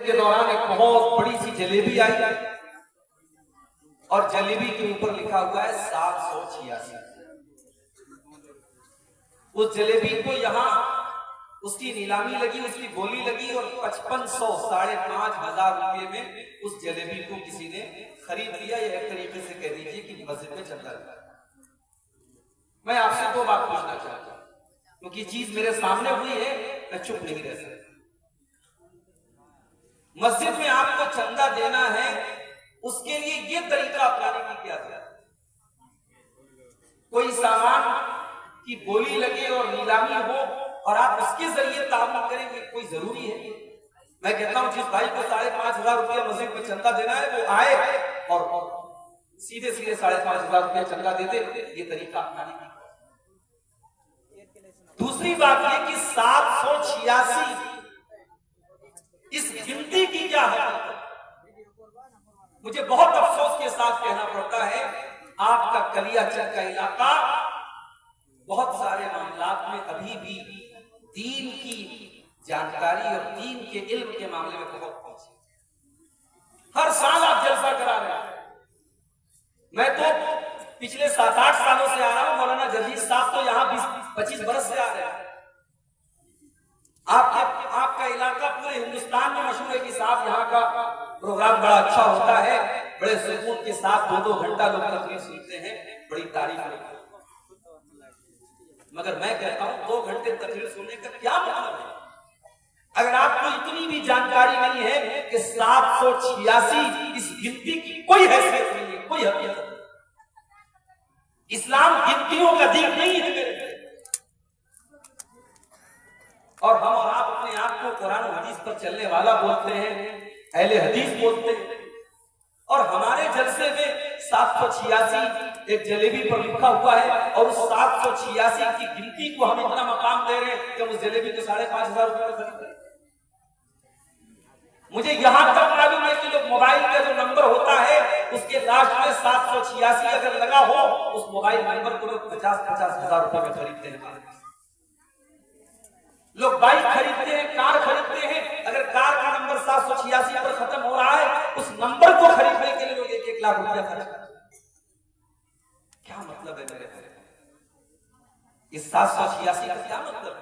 के दौरान एक बहुत बड़ी सी जलेबी आई और जलेबी के ऊपर लिखा हुआ है 786। उस जलेबी को यहाँ उसकी नीलामी लगी, उसकी बोली लगी और 5500 5,500 रुपये में उस जलेबी को किसी ने खरीद लिया। या एक तरीके से कह दीजिए कि मस्जिद में चंदा दिया। मैं आपसे दो बात पूछना चाहता हूं, क्योंकि चीज मेरे सामने हुई है, मैं चुप नहीं रह सकता। मस्जिद में आपको चंदा देना है, उसके लिए ये तरीका अपनाने की क्या जरूरत? कोई सामान की बोली लगे और नीलामी हो और आप उसके जरिए ताउन करेंगे, कोई जरूरी है? मैं कहता हूं जिस भाई को 5,500 रुपया मस्जिद में चंदा देना है, वो आए और सीधे सीधे 5,500 रुपया चंदा देते। ये तरीका अपनाने की। दूसरी बात यह कि 786 इस गिनती की क्या है? मुझे बहुत अफसोस के साथ कहना पड़ता है, आपका कलियाचक का इलाका बहुत सारे मामलात में अभी भी दीन की जानकारी और दीन के इल्म के मामले में बहुत पीछे। हर साल आप जलसा करा रहे हैं। मैं तो पिछले 7-8 सालों से आ रहा हूं, मौलाना जलील साहब तो यहां 20-25 बरस से आ रहे हैं। आपका इलाका पूरे हिंदुस्तान में मशहूर है कि साहब यहाँ का प्रोग्राम बड़ा अच्छा होता है, बड़े सुकून के साथ 2-2 घंटा लोग तकरीर सुनते हैं, बड़ी तारीफ करते हैं। मगर मैं कहता हूं 2 घंटे तकरीर सुनने का क्या मतलब है? अगर आपको इतनी भी जानकारी नहीं है कि 786 इस गिनती की कोई हैसियत नहीं है, कोई हकीकत नहीं। इस्लाम गिनतियों का दीन नहीं है। और हम और आप अपने आप को कुरान और हदीस पर चलने वाला बोलते हैं, अहले हदीस बोलते हैं, और हमारे जलसे में 786 एक जलेबी पर लिखा हुआ है और उस 786 की गिनती को हम इतना मकाम दे रहे हैं कि उस जलेबी को 5,500 रुपए में खरीद रहे हैं। मुझे यहां तक मालूम है कि जो मोबाइल का जो नंबर होता है उसके लास्ट में 786 अगर लगा हो, उस मोबाइल नंबर को लोग 50-50 हजार रुपए में खरीदते हैं। लोग बाइक खरीदते हैं, कार खरीदते हैं। अगर कार का नंबर 786 पर खत्म हो रहा है, उस नंबर को खरीदने के लिए लोग 1-1 लाख रुपया खर्च करते हैं। क्या मतलब है मेरे भाई? इस 786 का क्या मतलब है?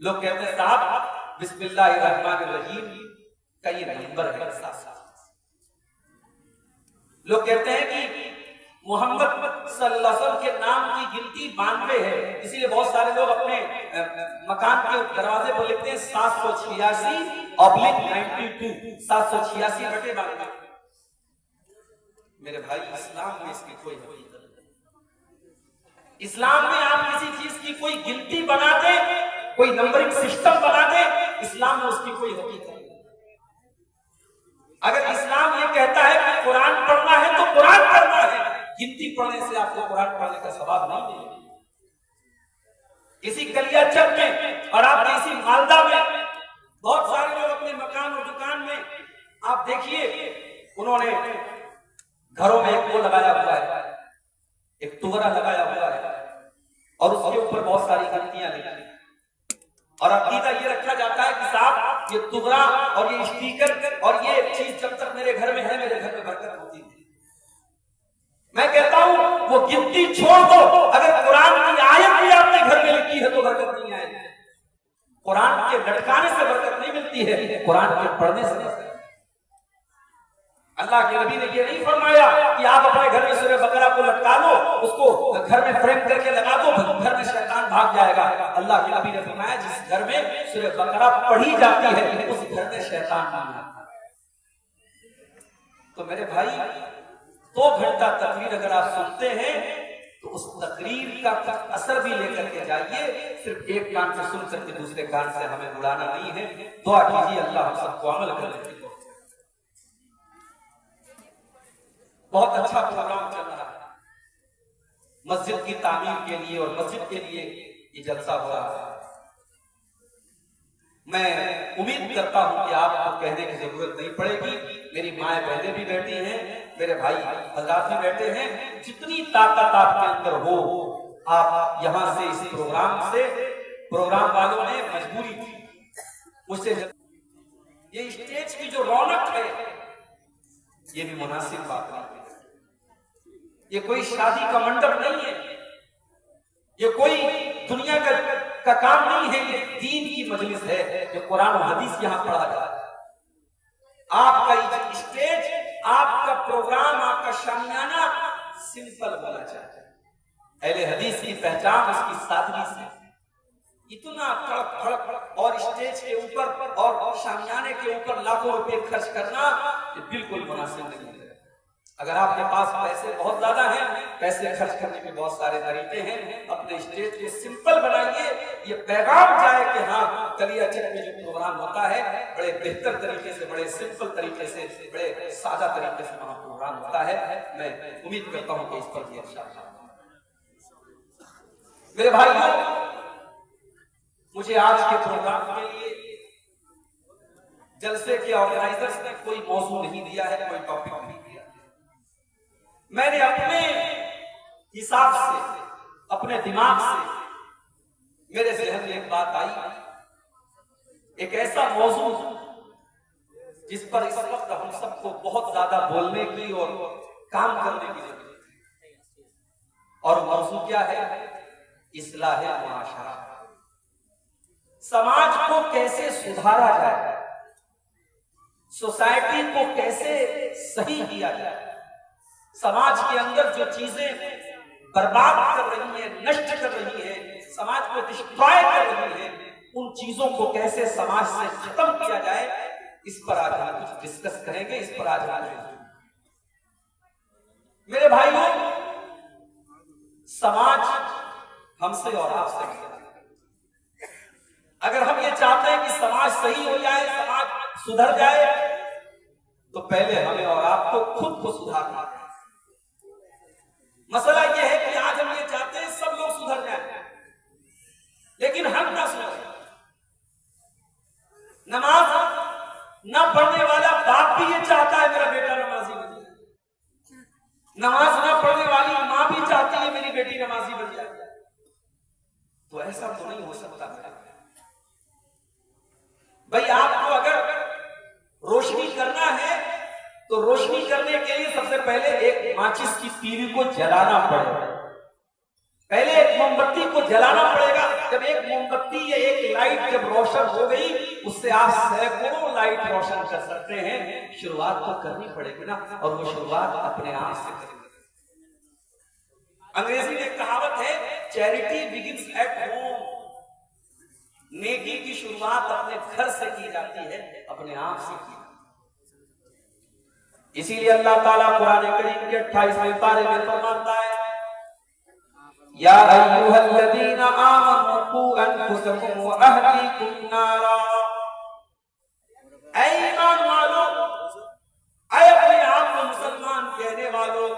लोग कहते हैं साहब बिस्मिल्लाहिर्रहमानिर्रहीम का ये नंबर है 786। लोग कहते हैं कि मोहम्मद सल्लल्लाहु अलैहि वसल्लम के नाम की गिनती 92 है, इसीलिए बहुत सारे लोग अपने मकान के दरवाजे पर लिखते हैं 786/92, 786/92। मेरे भाई, इस्लाम में इसकी कोई हकीकत नहीं। इस्लाम में आप किसी चीज की कोई गिनती बना दे, कोई नंबरिंग सिस्टम बना दे, इस्लाम में उसकी कोई हकीकत नहीं। अगर इस्लाम ये कहता है कि कुरान पढ़ना है तो कुरान पढ़ना है, गिनती पढ़ने से आपको कुरान पढ़ने का सवाब नहीं मिलेगा। इसी कलियाचक में और आपके इसी मालदा में बहुत सारे लोग अपने मकान और दुकान में आप देखिए, उन्होंने घरों में एक वो लगाया हुआ है, एक तुगरा लगाया हुआ है और उसके ऊपर बहुत सारी गिनतियां लिखी हैं। और अकीदा ये रखा जाता है कि साहब ये तुगरा और ये स्टीकर और ये चीज जब तक मेरे घर में है, मेरे घर में बरकत होती है। मैं कहता हूं वो गिनती छोड़ दो, अगर कुरान की आयत भी आपने घर में लिखी है तो बरकत नहीं आएगी। कुरान के लटकाने से बरकत नहीं मिलती है, कुरान के पढ़ने से बरकत। अल्लाह के नबी ने ये नहीं फरमाया कि आप अपने घर में सूरह बकरा को लटका लो, उसको घर में फ्रेम करके लगा दो, घर में शैतान भाग जाएगा। अल्लाह के नबी ने फरमाया जिस घर में सूरह बकरा पढ़ी जाती है उस घर में शैतान नहीं आता। तो मेरे भाई, 2 घंटा तकरीर अगर आप सुनते हैं तो उस तकरीर का असर भी लेकर के जाइए। सिर्फ एक कान से सुन करके दूसरे कान से हमें उड़ाना नहीं है। दुआ कीजिए अल्लाह हम सबको अमल करने की। बहुत अच्छा प्रोग्राम चल रहा है मस्जिद की तामीर के लिए और मस्जिद के लिए ये जलसा हो रहा है। मैं उम्मीद करता हूं कि आपको कहने की जरूरत नहीं पड़ेगी। मेरी माएं बहनें भी बैठी हैं, मेरे भाई हज़रात भी बैठे हैं। जितनी ताकत आपके अंदर हो, आप यहां से इस प्रोग्राम वालों ने मजबूरी थी मुझसे ये स्टेज की जो रौनक है ये भी मुनासिब बात नहीं है। ये कोई शादी का मंडप नहीं है, ये कोई दुनिया का काम नहीं है, ये दीन की मजलिस है, जो कुरान और हदीस यहां पढ़ा जाता है। आपका स्टेज, आपका प्रोग्राम, आपका शामियाना सिंपल होना चाहिए। अहले हदीस की पहचान उसकी सादगी से। इतना तड़क भड़क और स्टेज के ऊपर और शामियाने के ऊपर लाखों रुपए खर्च करना ये बिल्कुल मुनासिब नहीं है। अगर आपके पास पैसे बहुत ज्यादा हैं, पैसे खर्च करने के बहुत सारे तरीके हैं, अपने स्टेज को सिंपल बनाइए। ये पैगाम जाए कि हाँ, कलियाचक में जो प्रोग्राम होता है बड़े बेहतर तरीके से, बड़े सिंपल तरीके से, बड़े सादा तरीके से वहां प्रोग्राम होता है। मैं उम्मीद करता हूं कि इस पर भी अच्छा। मेरे भाइयों, मुझे आज के प्रोग्राम के लिए जलसे के ऑर्गेनाइजर्स ने कोई मौजू नहीं दिया है, कोई टॉपिक नहीं दिया। मैंने अपने हिसाब से, अपने दिमाग से मेरे जहन में एक बात आई, एक ऐसा मौजू जिस पर इस वक्त हम सबको बहुत ज्यादा बोलने की और काम करने की जरूरत है। और मौजू क्या है? इस्लाह मुआशरा। समाज को कैसे सुधारा जाए, सोसाइटी को कैसे सही किया जाए, समाज के अंदर जो चीजें बर्बाद कर रही है, नष्ट कर रही है, समाज को डिस्ट्रॉय कर रही है, उन चीजों को कैसे समाज से खत्म किया जाए, इस पर आज हम कुछ डिस्कस करेंगे। इस पर आज मेरे भाइयों, समाज हमसे और आपसे, अगर हम ये चाहते हैं कि समाज सही हो जाए, समाज सुधर जाए, तो पहले हमें और आपको खुद को सुधारना है। मसला यह है कि आज हम ये चाहते हैं सब लोग सुधर जाएं, लेकिन हम ना सुधरे। नमाज ना पढ़ने वाला बाप भी ये चाहता है मेरा बेटा नमाजी बन जाए, नमाज ना पढ़ने वाली मां भी चाहती है मेरी बेटी नमाजी बन जाए। तो ऐसा तो नहीं हो सकता भाई। आपको अगर रोशनी करना है तो रोशनी करने के लिए सबसे पहले एक माचिस की तीली को जलाना पड़ेगा, पहले एक मोमबत्ती को जलाना पड़ेगा। जब एक मोमबत्ती या एक लाइट जब रोशन हो गई, उससे आप सैकड़ों लाइट रोशन कर सकते हैं। शुरुआत तो करनी पड़ेगी ना, और वो शुरुआत अपने आप से करेंगे। अंग्रेजी में एक कहावत है, चैरिटी बिगिंस एट होम। नेकी की शुरुआत अपने घर से की जाती है, अपने आप से की। इसीलिए अल्लाह ताला कुरान करीम के 28वें पारे में फरमाता है, या अय्युहल्लज़ीना आमनू कू अनफुसकुम व अहलीकुम नारा। ऐ ईमान वालों, ऐ अपने आप को मुसलमान कहने वालों,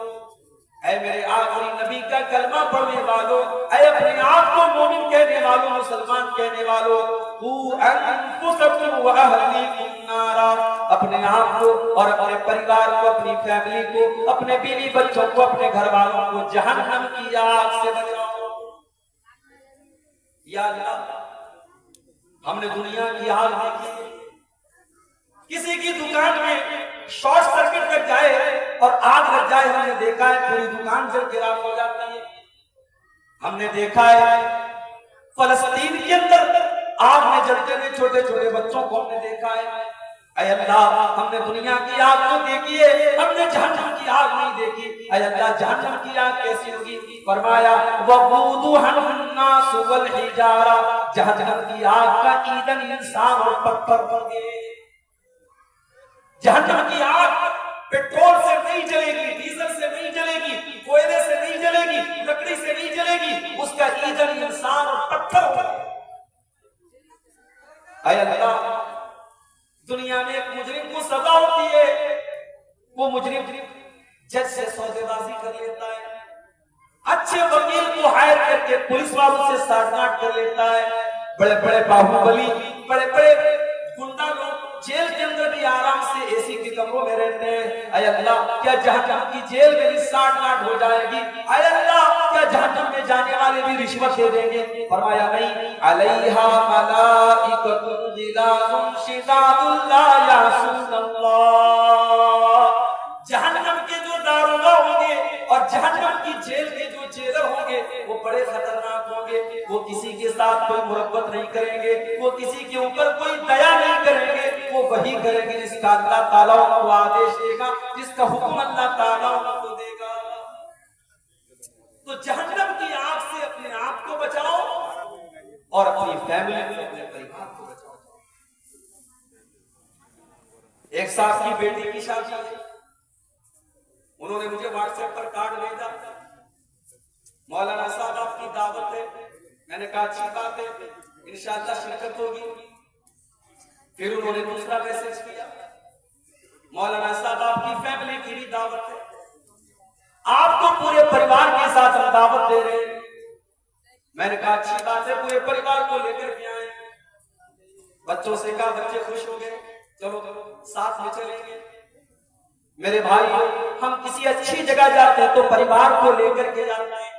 ऐ मेरे आखिरी नबी का कलमा पढ़ने वालों, ऐ अपने आप को मोमिन कहने वालों, मुसलमान कहने वालों, कू अनफुसकुम व अहलीकुम नारा। अपने आप को और अपने परिवार को, अपनी फैमिली को, अपने बीवी बच्चों को, अपने घर वालों को जहन्नम की आग से बचाओ। या अल्लाह, हमने दुनिया की आग देखी, किसी की दुकान में शॉर्ट सर्किट लग जाए और आग लग जाए, हमने देखा है पूरी दुकान जल के राख हो जाती है। हमने देखा है फलस्तीन के अंदर आग में जलते हुए छोटे छोटे बच्चों को हमने देखा है। ऐ अल्लाह, हमने दुनिया की आग तो देखी है, हमने जहन्नम की आग नहीं देखी। ऐ अल्लाह, जहन्नम की आग कैसी होगी? फरमाया, वक़ूदुहन्नासु वल हिजारा। जहन्नम की आग का ईंधन इंसान और पत्थर होंगे। जहन्नम की आग पेट्रोल से नहीं जलेगी, डीजल से नहीं जलेगी, कोयले से नहीं जलेगी, लकड़ी से नहीं जलेगी, उसका ईंधन इंसान और पत्थर होगा। ऐ अल्लाह, दुनिया में एक मुजरिम को सजा होती है, वो मुजरिम जज से सौदेबाजी कर लेता है, अच्छे वकील को हायर करके पुलिस वालों से साठगांठ कर लेता है। बड़े बड़े बाहुबली, बड़े बड़े गुंडा लोग जेल के अंदर भी आराम से एसी के कमरों में रहते हैं। ऐ अल्लाह, क्या जहन्नम की जेल में भी साठगांठ हो जाएगी? ऐ अल्लाह, क्या क्या जहन्नम में जाने वाले भी रिश्वत दे देंगे? फरमाया नहीं, अलैहा मलाइकतुन गिलाजुन शिदादुन ला यासूनल्लाह। जहन्नम के जो दारोगा होंगे और जहन्नम की जेल के जो जेलर होंगे वो बड़े खतरनाक होंगे। वो किसी के साथ कोई मुरब्बत नहीं करेंगे, वो किसी के ऊपर कोई दया नहीं करेंगे, वो वही करेंगे जिसका अल्लाह ताला उनको आदेश देगा, जिसका हुक्म अल्लाह ताला उनको देगा। तो जहन्नम की आग से अपने आप को बचाओ और अपनी फैमिली को, अपने परिवार को बचाओ। एक साहब की बेटी की शादी है, उन्होंने मुझे व्हाट्सएप पर कार्ड भेजा, मौलाना साहब आपकी दावत है। मैंने कहा अच्छी बात है, इंशाअल्लाह शिरकत होगी। फिर उन्होंने दूसरा मैसेज किया, मौलाना साहब आपकी फैमिली की भी दावत है, आपको पूरे परिवार के साथ हम दावत दे रहे हैं। मैंने कहा अच्छी बात है, पूरे परिवार को लेकर के आए। बच्चों से कहा, बच्चे खुश हो गए, चलो साथ में चलेंगे। मेरे भाई, हम किसी अच्छी जगह जाते हैं तो परिवार को लेकर के जाते हैं,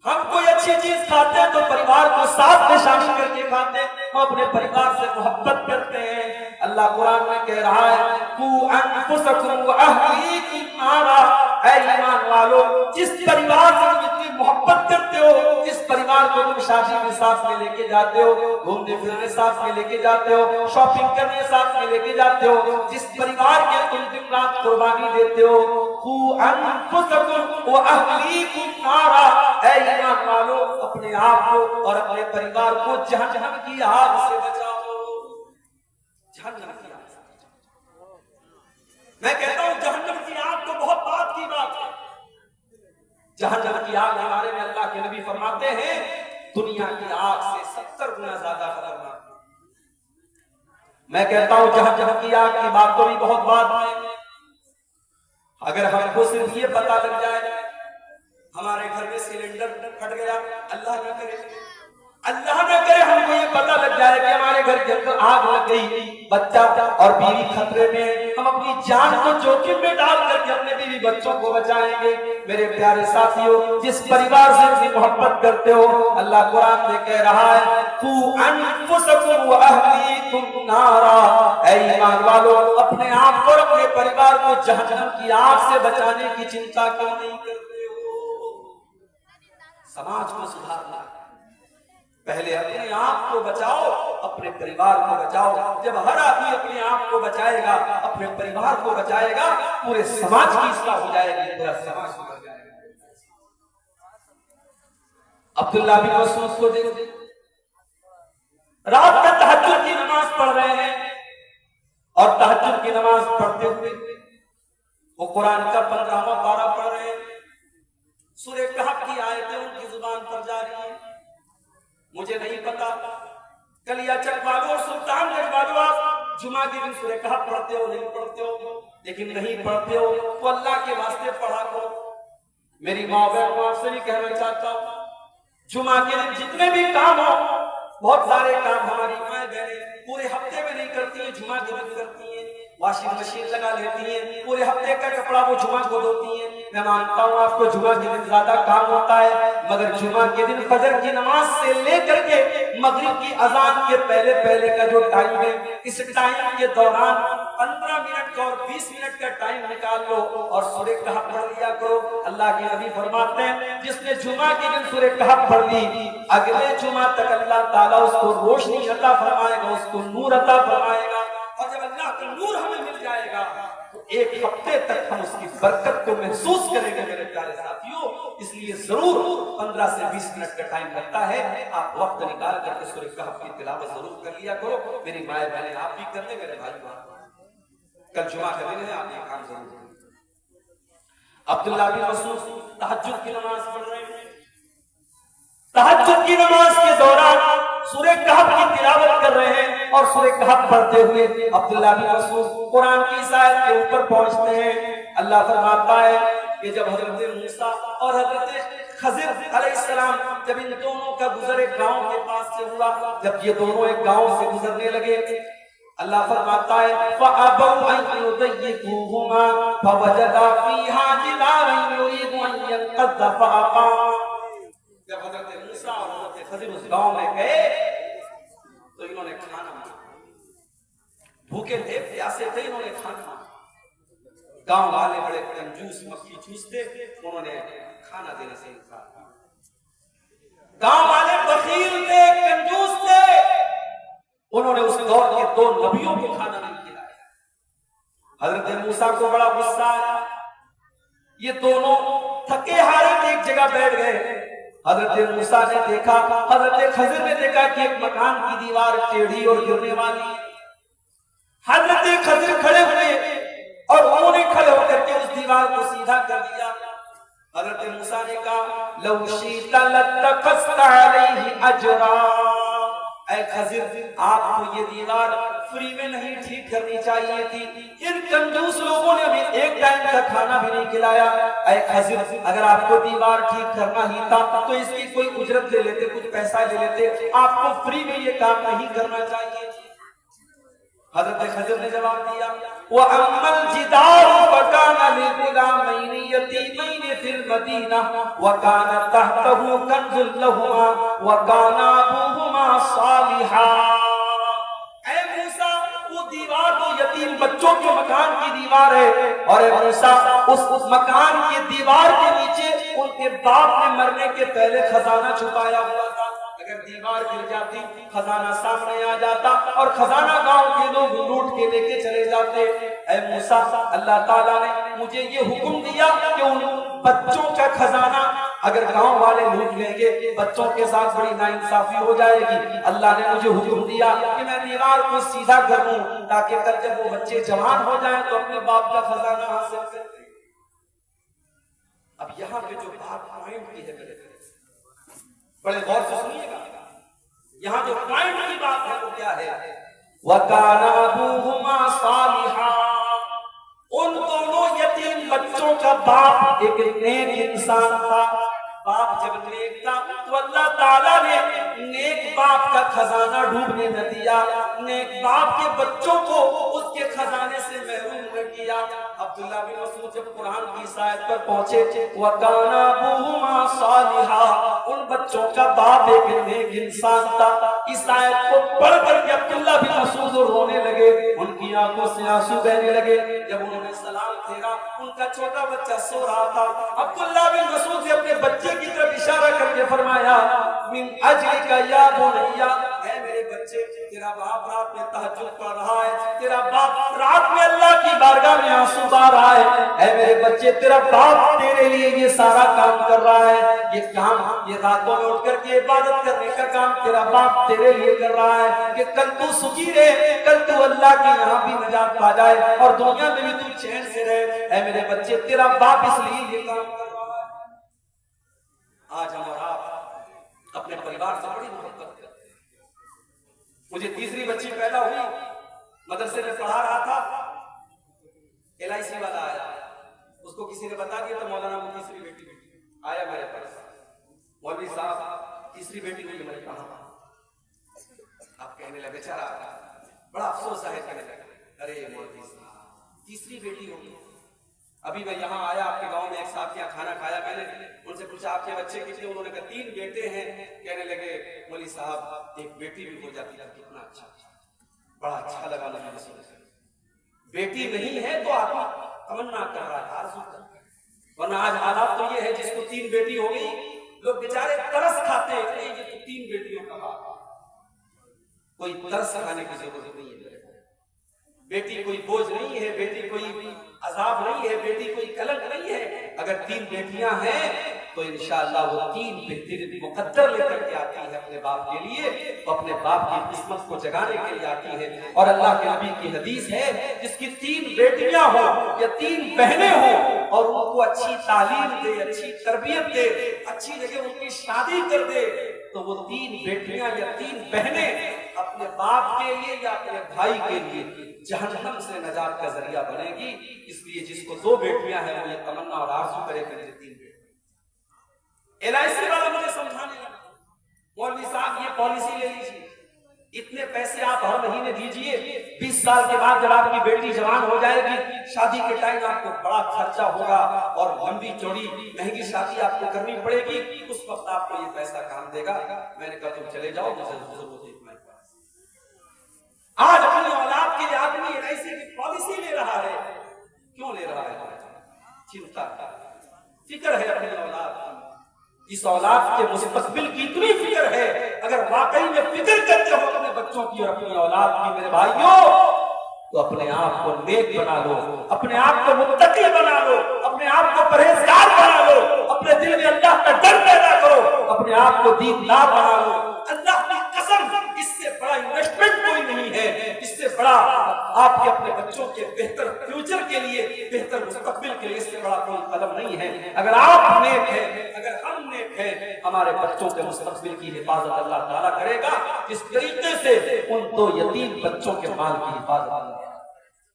हम कोई अच्छी चीज खाते हैं तो परिवार को साथ में शामिल करके खाते हैं, हम अपने परिवार से मोहब्बत करते हैं। अल्लाह कुरान में कह रहा है, कू अनफुसकुम व अहलीकुम नारा। ऐ ईमान वालों, जिस परिवार से तुम इतनी मोहब्बत करते हो, जिस परिवार को तुम शादी में साथ में लेके जाते हो, घूमने फिरने साथ में लेके जाते हो, शॉपिंग करने साथ में लेके जाते हो, जिस परिवार के तुम दिन रात कुर्बानी देते हो, कू अनफुसकुम व अहलीकुम नारा। ऐ ईमान वालों, अपने आप को और अपने परिवार को जहन्नम की आग से बचाओ। जहन्नम की आग से बचाओ। मैं कहता हूं जहन्नम की आग तो बहुत बात की बात है। जहन्नम की आग के बारे में अल्लाह के नबी फरमाते हैं, दुनिया की आग से 70 गुना ज्यादा खतरनाक। मैं कहता हूं जहन्नम की आग की बात तो भी बहुत बात है। अगर हमको सिर्फ ये पता लग जाए हमारे घर में सिलेंडर फट गया, अल्लाह न करे, अल्लाह न करे हमको ये पता लग जाए कि हमारे घर के अंदर आग लग गई, बच्चा और बीवी खतरे में, हम अपनी जान को जोखिम में डाल करके अपने बीवी बच्चों को बचाएंगे। मेरे प्यारे साथियों, जिस परिवार से भी मोहब्बत करते हो, अल्लाह कुरान में कह रहा है, कू अनफुसकुम व अहलीकुम नारा। ऐ ईमान वालों, अपने आप और अपने परिवार को जहन्नम की आग से बचाने की चिंता क्यों नहीं करते? समाज को सुधारना, पहले अपने आप को बचाओ, अपने परिवार को बचाओ। जब हर आदमी अपने आप को बचाएगा, अपने परिवार को बचाएगा, पूरे समाज की इस्लाह हो जाएगी, पूरा समाज सुधर जाएगा। अब्दुल्लाह बिन मसूद को देखो, रात में तहज्जुद की नमाज पढ़ रहे हैं और तहज्जुद की नमाज पढ़ते हुए वो कुरान का 15वां पारा पढ़ रहे हैं। सूरह कहफ की आयतें उनकी जुबान पर जा रही है। मुझे नहीं पता कलियाचक वालों और सुल्तानगंज वालों आप जुमा के दिन सूरह कहफ पढ़ते हो नहीं पढ़ते हो, लेकिन नहीं पढ़ते हो तो अल्लाह के वास्ते पढ़ा करो। मेरी माँ बहनों, आपसे भी कहना चाहता हूँ, जुमा के दिन जितने भी काम हो, बहुत सारे काम हमारी माएं बहनें पूरे हफ्ते में नहीं करती है, जुमा के दिन करती है। वॉशिंग मशीन लगा लेती है, पूरे हफ्ते का कपड़ा वो जुमा को धोती है। मैं मानता हूँ आपको जुमा के दिन ज्यादा काम होता है, मगर जुमा के दिन फजर की नमाज से लेकर के मगरिब की अजान के पहले पहले का जो टाइम है, इस टाइम के दौरान 15 मिनट और 20 मिनट का टाइम निकाल लो और सूरह कहफ पढ़ लिया करो। अल्लाह के नबी फरमाते हैं, जिसने जुमा के दिन सूरह कहफ पढ़ ली, अगले जुमा तक अल्लाह ताला उसको रोशनी अता फरमाएगा, उसको नूर अता फरमाएगा। और जब अल्लाह का नूर हमें मिल जाएगा तो एक हफ्ते तक हम उसकी बरकत को महसूस करेंगे। मेरे प्यारे साथियों, इसलिए जरूर 15 से 20 मिनट का टाइम लगता है, आप वक्त निकाल करके सूरह कहफ की तिलावत जरूर कर लिया करो। मेरी माए बहने आप भी कर ले, मेरे भाई कल जुमा का दिन है, आप ये काम जरूर करें। अब्दुल्लाह बिन मसूद तहज्जुद की नमाज पढ़ रहे हैं। तहज्जुद की नमाज के दौरान सूरह कहफ की तिलावत कर रहे हैं और सूरह कहफ पढ़ते हुए अब्दुल्लाह बिन मसूद कुरान की इस आयत के ऊपर पहुंचते हैं। अल्लाह फरमाता है कि जब हजरत मूसा और हजरत खजिर अलैहिस्सलाम, जब इन दोनों का गुजर एक गांव के पास से हुआ, जब ये दोनों एक गांव से गुजरने लगे, अल्लाह फरमाता है फअबौ अन युदय्यिकुहुमा फवजदा फीहा जिदारन युरीदु अन यंक़ज़ फ़अक़ाम। जब हज़रत मूसा और हज़रत खज़र उस गांव में गए तो इन्होंने खाना मांगा, भूखे थे, प्यासे थे, इन्होंने खाना मांगा। गांव वाले बड़े कंजूस, मक्खी चूसते, उन्होंने खाना देने से इनकार किया। गांव वाले बखील थे, कंजूस थे, उन्होंने उस दौर के 2 नबियों को खाना नहीं खिलाया। हजरत मूसा को बड़ा गुस्सा आया, ये दोनों थके हारे एक जगह बैठ गए। हजरत मूसा ने देखा, हजरत खज़र ने देखा कि एक मकान की दीवार टेढ़ी और गिरने वाली है। हजरत खज़र खड़े हुए और उन्होंने खड़े होकर के उस दीवार को सीधा कर दिया। हजरत मूसा ने कहा, लौ शीता लत्तखज़्ता अलैहि अजरा। ऐ खज़र, आपको ये दीवार फ्री में नहीं ठीक करनी चाहिए थी। इन कंजूस लोगों ने हमें एक टाइम का खाना भी नहीं खिलाया। ऐ खज़र, अगर आपको दीवार ठीक करना ही था तो इसकी कोई उजरत ले लेते, कुछ पैसा ले लेते, आपको फ्री में ये काम नहीं करना चाहिए। हज़रत खज़र ने जवाब दिया, व अम्मल जिदार फकाना लिगुलामैनि यतीमैनि फिल मदीना व काना तहतहु कंजुल लहुमा व काना अबूहुमा सालिहा। ऐ मूसा, वो दीवार तो यतीम बच्चों के मकान की दीवार है, और ऐ मूसा, उस मकान की दीवार के नीचे उनके बाप ने मरने के पहले खजाना छुपाया हुआ था। अगर दीवार गिर जाती, खजाना सामने आ जाता और खजाना गांव के लोग लूट के लेके चले जाते। ऐ मूसा, अल्लाह ताला ने मुझे ये हुक्म दिया कि उन बच्चों का खजाना अगर गांव वाले लूट लेंगे, बच्चों के साथ बड़ी नाइंसाफी हो जाएगी। अल्लाह ने मुझे हुक्म दिया कि मैं दीवार को सीधा कर दूं, ताकि कल जब वो बच्चे जवान हो जाएं तो अपने बाप का खजाना हासिल करें। अब यहाँ पे जो बात पॉइंट की है, बड़े गौर से सुनिएगा, यहाँ जो पॉइंट की बात है वो क्या है? वकाना अबूहुमा सालिहा। उन दोनों यतीम बच्चों का बाप एक नेक इंसान था। बाप जब नेक था तो अल्लाह ताला ने नेक बाप का खजाना डूबने न दिया, नेक बाप के बच्चों को उसके खजाने से महरूम न किया। अब्दुल्लाह बिन मसूद जब कुरान की इस आयत पर पहुंचे, वकाना अबूहुमा सालिहा, उन बच्चों का बाप एक नेक इंसान था। इस आयत को पढ़ करके अब्दुल्लाह बिन मसूद रोने लगे, उनकी आंखों से आंसू बहने लगे। जब उन्होंने सलाम फेरा, उनका छोटा बच्चा सो रहा था। अब्दुल्लाह बिन मसूद ने अपने बच्चे की तरफ इशारा करके फरमाया, मिन अजलिका या बुनैया, ऐ मेरे बच्चे, तेरा बाप रात में तहज्जुद पढ़ रहा है, तेरा बाप रात में अल्लाह की बारगाह में आंसू बहा रहा है। ऐ मेरे बच्चे, तेरा बाप तेरे लिए ये सारा काम कर रहा है। ये काम, ये रातों में उठ करके इबादत करने का काम तेरा बाप तेरे लिए कर रहा है कि कल तू सुखी रहे, कल तू अल्लाह के यहाँ भी नजात पा जाए और दुनिया में भी तू चैन से रहे। ऐ मेरे बच्चे, तेरा बाप इसलिए ये काम कर रहा है। आज हम और आप अपने परिवार से बड़ी मोहब्बत करते हैं। मुझे तीसरी बच्ची पैदा हुई, मदरसे में पढ़ा रहा था, LIC वाला आया, उसको किसी ने बता दिया तो मौलाना वो तीसरी बेटी आया मेरे पास, मौलवी साहब तीसरी बेटी हुई। मैंने कहा आप कहने लगे, बेचारा बड़ा अफसोस है, कहने लगे, अरे मौलवी साहब तीसरी बेटी होगी। अभी मैं यहाँ आया, आपके गांव में एक साहब के यहाँ खाना खाया, मैंने उनसे पूछा आपके बच्चे कितने, उन्होंने कहा 3 बेटे हैं। कहने लगे, मौलवी साहब एक बेटी भी हो जाती है कितना अच्छा। बड़ा अच्छा लगा मुझे सुन के। बेटी नहीं है तो आदमी तमन्ना कर रहा है, आरज़ू कर रहा है, वरना आज हालात तो ये है जिसको 3 बेटी हो गई, लोग बेचारे तरस खाते हैं, ये तो 3 बेटियों का बाप। कोई तरस खाने की जरूरत नहीं है। बेटी कोई बोझ नहीं है, बेटी कोई अजाब नहीं है, बेटी कोई कलंक नहीं है। अगर 3 बेटियां हैं तो इंशाअल्लाह वो 3 बेहतरीन मुकद्दर लेकर के आती है अपने बाप के लिए, तो अपने बाप की किस्मत को जगाने के लिए आती है। और अल्लाह के नबी की हदीस है, जिसकी 3 बेटियां हो या 3 बहनें हो और उनको अच्छी तालीम दे, अच्छी तरबियत दे, अच्छी जगह उनकी शादी कर दे, तो वो 3 बेटियां या 3 बहनें अपने बाप के लिए या अपने भाई के लिए जहन्नम से नजात का जरिया बनेगी। इसलिए जिसको 2 बेटियां हैं वो ये तमन्ना और आरज़ू करे कि मुझे 3 बेटियां। LIC वाला मुझे समझाने लगा, मौलवी साहब ये पॉलिसी ले लीजिए, इतने पैसे आप हर महीने दीजिए, 20 साल के बाद जब आपकी बेटी जवान हो जाएगी, शादी के टाइम आपको बड़ा खर्चा होगा और लंबी चौड़ी महंगी शादी आपको करनी पड़ेगी, उस वक्त आपको ये पैसा काम देगा। मैंने कहा तुम चले जाओ, मुझे जरूरत है। आज अपनी औलाद के लिए आदमी एलआईसी की पॉलिसी ले रहा है। क्यों ले रहा है? चिंता, फिक्र है अपनी औलाद की। इस औलाद के मुस्तकबिल की इतनी फिक्र है, अगर वाकई में फिक्र करते हो अपने बच्चों की और अपनी औलाद की मेरे भाइयों, तो अपने आप को नेक बना लो, अपने आप को मुत्तकी बना लो, अपने आप को परहेजगार बना लो, अपने दिल में अल्लाह का डर पैदा करो, अपने आप को दीनदार बना लो। अल्लाह की कसम, इससे बड़ा इन्वेस्टमेंट कोई नहीं है, इससे बड़ा आपके अपने बच्चों के बेहतर फ्यूचर के लिए, बेहतर मुस्तकबिल के लिए इससे बड़ा कोई कदम नहीं है। अगर आप नेक हैं, अगर हम नेक हैं, हमारे बच्चों के मुस्तकबिल की हिफाजत अल्लाह ताला करेगा। इस तरीके से उन दो यतीम बच्चों के माल की हिफाजत